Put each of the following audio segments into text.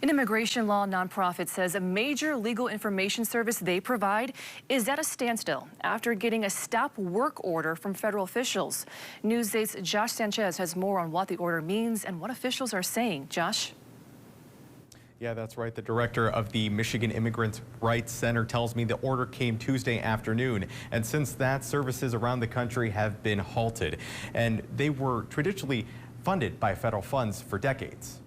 An immigration law nonprofit says a major legal information service they provide is at a standstill after getting a stop work order from federal officials. News 8's Josh Sanchez has more on what the order means and what officials are saying. Josh? Yeah, that's right. The director of the Michigan Immigrant Rights Center tells me the order came Tuesday afternoon. And since that, services around the country have been halted. And they were traditionally funded by federal funds for decades.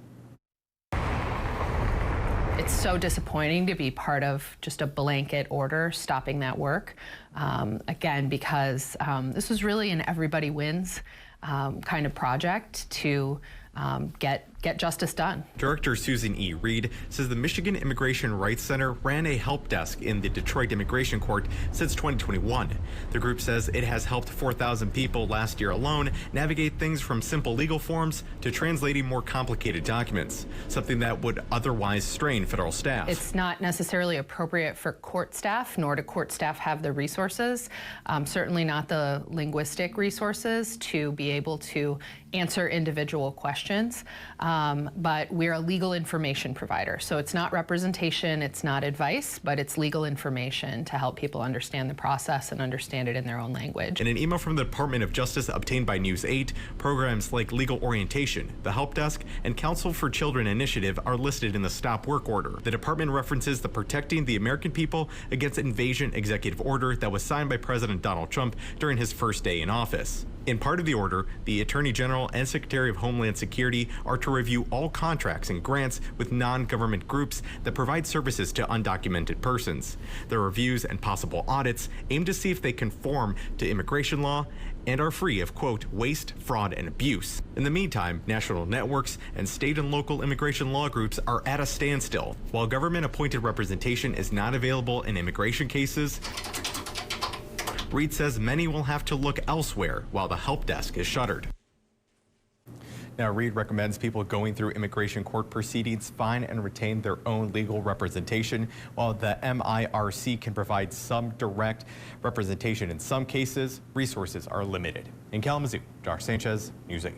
It's so disappointing to be part of just a blanket order stopping that work. Again, because this was really an everybody wins kind of project to get justice done. Director Susan E. Reed says the Michigan Immigration Rights Center ran a help desk in the Detroit Immigration Court since 2021. The group says it has helped 4,000 people last year alone navigate things from simple legal forms to translating more complicated documents, something that would otherwise strain federal staff. It's not necessarily appropriate for court staff, nor do court staff have the resources, certainly not the linguistic resources to be able to answer individual questions. But we're a legal information provider. So it's not representation, it's not advice, but it's legal information to help people understand the process and understand it in their own language. In an email from the Department of Justice obtained by News 8, programs like legal orientation, the help desk, and Counsel for Children initiative are listed in the stop work order. The department references the Protecting the American People Against Invasion executive order that was signed by President Donald Trump during his first day in office. In part of the order, the Attorney General and Secretary of Homeland Security are to review all contracts and grants with non-government groups that provide services to undocumented persons. The reviews and possible audits aim to see if they conform to immigration law and are free of, quote, waste, fraud, and abuse. In the meantime, national networks and state and local immigration law groups are at a standstill. While government-appointed representation is not available in immigration cases, Reed says many will have to look elsewhere while the help desk is shuttered. Now, Reed recommends people going through immigration court proceedings find and retain their own legal representation, while the MIRC can provide some direct representation. In some cases, resources are limited. In Kalamazoo, Josh Sanchez, News 8.